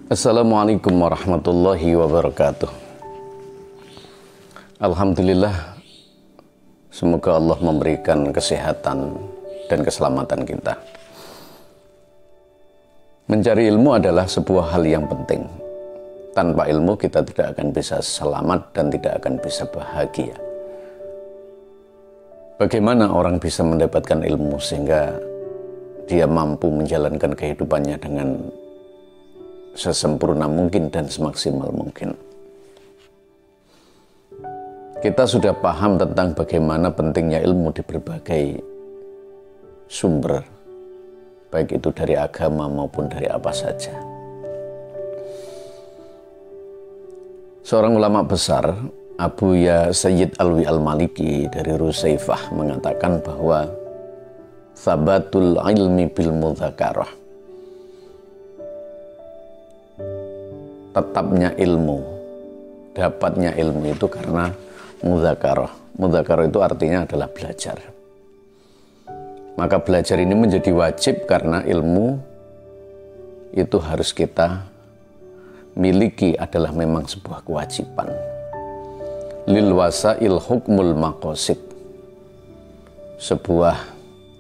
Assalamualaikum warahmatullahi wabarakatuh. Alhamdulillah, semoga Allah memberikan kesehatan dan keselamatan kita. Mencari ilmu adalah sebuah hal yang penting. Tanpa ilmu kita tidak akan bisa selamat dan tidak akan bisa bahagia. Bagaimana orang bisa mendapatkan ilmu sehingga dia mampu menjalankan kehidupannya dengan sesempurna mungkin dan semaksimal mungkin. Kita sudah paham tentang bagaimana pentingnya ilmu di berbagai sumber, baik itu dari agama maupun dari apa saja. Seorang ulama besar, Abu Ya Sayyid Alwi Al-Maliki dari Rusaifah mengatakan bahwa sabatul ilmi bil mudzakarah, tetapnya ilmu, dapatnya ilmu itu karena mudzakarah. Mudzakarah itu artinya adalah belajar. Maka belajar ini menjadi wajib karena ilmu itu harus kita miliki, adalah memang sebuah kewajiban. Lil wasail hukmul maqasid, sebuah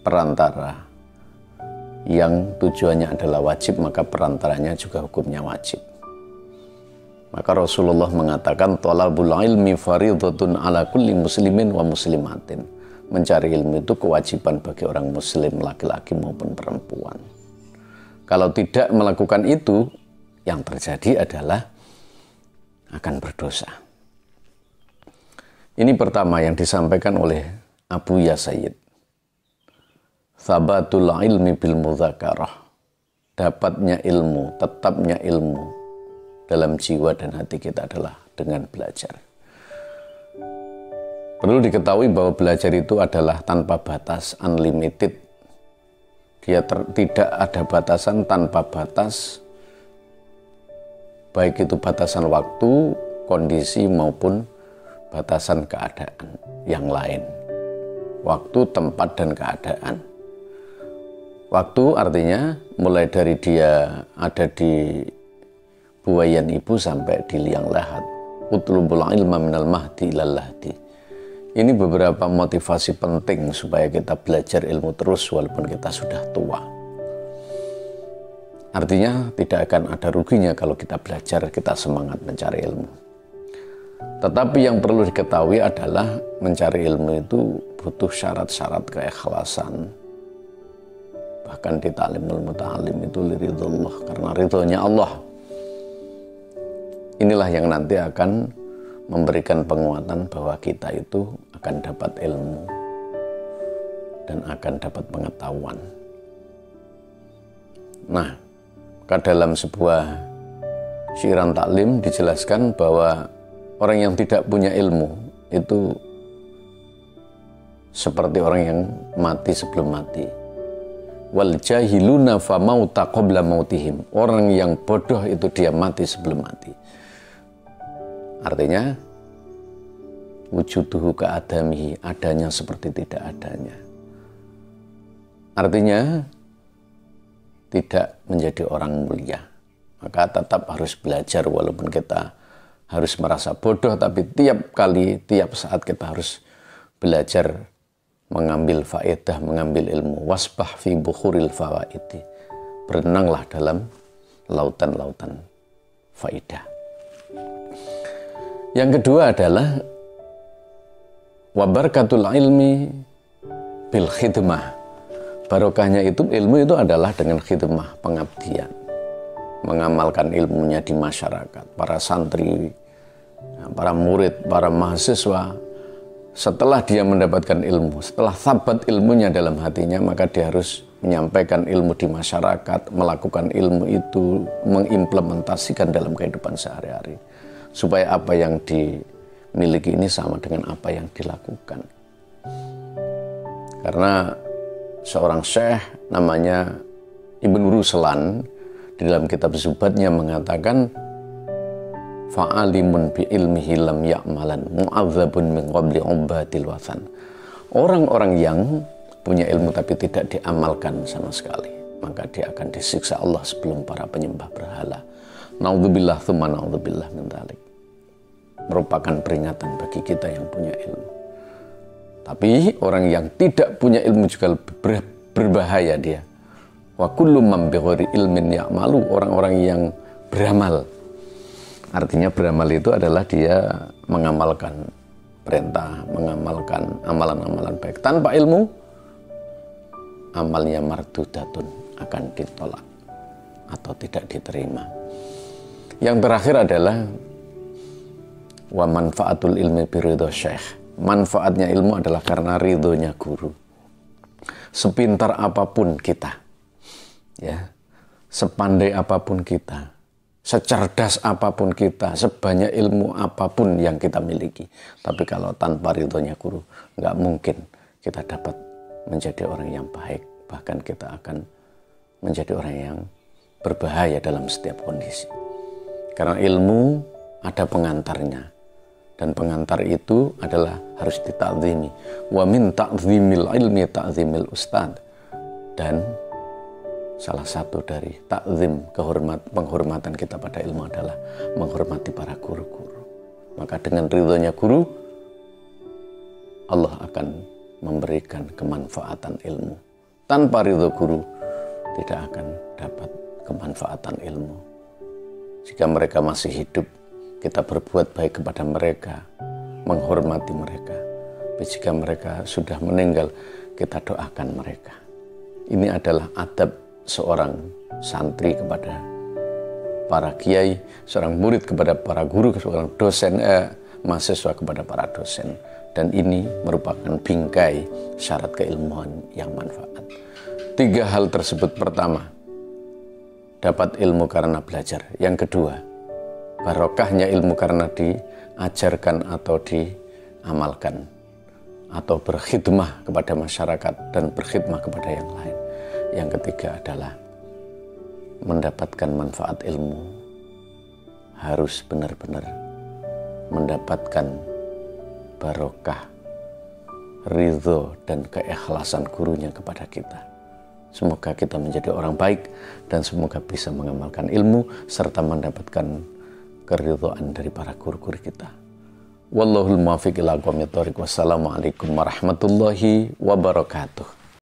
perantara yang tujuannya adalah wajib, maka perantaranya juga hukumnya wajib. Maka Rasulullah mengatakan thalabul ilmi fardhatun ala kulli muslimin wa muslimatin. Mencari ilmu itu kewajiban bagi orang muslim laki-laki maupun perempuan. Kalau tidak melakukan itu, yang terjadi adalah akan berdosa. Ini pertama yang disampaikan oleh Abu Ya Sayyid. Sabatul ilmi bil mudzakarah. Dapatnya ilmu, tetapnya ilmu dalam jiwa dan hati kita adalah dengan belajar. Perlu diketahui bahwa belajar itu adalah tanpa batas, unlimited. Dia tidak ada batasan, tanpa batas, baik itu batasan waktu, kondisi maupun batasan keadaan yang lain. Waktu, tempat, dan keadaan. Waktu artinya mulai dari dia ada di buayan ibu sampai di liang lahat. Utlubul ilma minal mahdi ilal lahdi. Ini beberapa motivasi penting supaya kita belajar ilmu terus walaupun kita sudah tua. Artinya tidak akan ada ruginya kalau kita belajar, kita semangat mencari ilmu. Tetapi yang perlu diketahui adalah mencari ilmu itu butuh syarat-syarat keikhlasan. Bahkan di ta'limul muta'alim itu liridullah, karena ridhonya Allah. Inilah yang nanti akan memberikan penguatan bahwa kita itu akan dapat ilmu dan akan dapat pengetahuan. Nah, dalam sebuah syiran taklim dijelaskan bahwa orang yang tidak punya ilmu itu seperti orang yang mati sebelum mati. Wal jahiluna fa mauta qabla mautihim. Orang yang bodoh itu dia mati sebelum mati. Artinya wujuduhu ka'adamihi, adanya seperti tidak adanya. Artinya tidak menjadi orang mulia. Maka tetap harus belajar walaupun kita harus merasa bodoh, tapi tiap kali, tiap saat kita harus belajar mengambil faedah, mengambil ilmu. Wasbah fi bukhuril fawaidi. Berenanglah dalam lautan-lautan faedah. Yang kedua adalah wabarakatul ilmi bil khidmah. Barokahnya itu ilmu itu adalah dengan khidmah, pengabdian. Mengamalkan ilmunya di masyarakat, para santri, para murid, para mahasiswa. Setelah dia mendapatkan ilmu, setelah sabat ilmunya dalam hatinya, maka dia harus menyampaikan ilmu di masyarakat, melakukan ilmu itu, mengimplementasikan dalam kehidupan sehari-hari. Supaya apa yang dimiliki ini sama dengan apa yang dilakukan. Karena seorang syekh namanya Ibnu Ruslan di dalam kitab Zubatnya mengatakan fa'alimun bi ilmihi lam ya'malan mu'adzabun min qabli ubadil wasan. Orang-orang yang punya ilmu tapi tidak diamalkan sama sekali, maka dia akan disiksa Allah sebelum para penyembah berhala. Naudzubillah tsumma naudzubillah min dzalik. Merupakan peringatan bagi kita yang punya ilmu. Tapi orang yang tidak punya ilmu juga berbahaya dia. Wa kullu man bighairi ilmin ya'malu, orang-orang yang beramal. Artinya beramal itu adalah dia mengamalkan perintah, mengamalkan amalan-amalan baik. Tanpa ilmu, amalnya mardudatun, akan ditolak atau tidak diterima. Yang terakhir adalah wa manfaatul ilmi biridho syekh. Manfaatnya ilmu adalah karena ridhonya guru. Sepintar apapun kita, ya, sepandai apapun kita, secerdas apapun kita, sebanyak ilmu apapun yang kita miliki, tapi kalau tanpa ridhonya guru, nggak mungkin kita dapat menjadi orang yang baik. Bahkan kita akan menjadi orang yang berbahaya dalam setiap kondisi. Karena ilmu ada pengantarnya, dan pengantar itu adalah harus ditakzimi. Wa min ta'zimil ilmi ta'zimil ustad. Dan salah satu dari takzim, penghormatan kita pada ilmu adalah menghormati para guru-guru. Maka dengan ridhonya guru, Allah akan memberikan kemanfaatan ilmu. Tanpa ridho guru, tidak akan dapat kemanfaatan ilmu. Jika mereka masih hidup, kita berbuat baik kepada mereka, menghormati mereka. Tapi jika mereka sudah meninggal, kita doakan mereka. Ini adalah adab seorang santri kepada para kiai, seorang murid kepada para guru, seorang dosen, mahasiswa kepada para dosen. Dan ini merupakan bingkai syarat keilmuan yang manfaat. 3 hal tersebut: pertama, dapat ilmu karena belajar. Yang kedua, barokahnya ilmu karena diajarkan atau diamalkan, atau berkhidmah kepada masyarakat dan berkhidmah kepada yang lain. Yang ketiga adalah mendapatkan manfaat ilmu harus benar-benar mendapatkan barokah, ridho dan keikhlasan gurunya kepada kita. Semoga kita menjadi orang baik dan semoga bisa mengamalkan ilmu serta mendapatkan keridhaan dari para guru-guru kita. Wallahul muwaffiq ila aqwamit thoriq. Wassalamualaikum warahmatullahi wabarakatuh.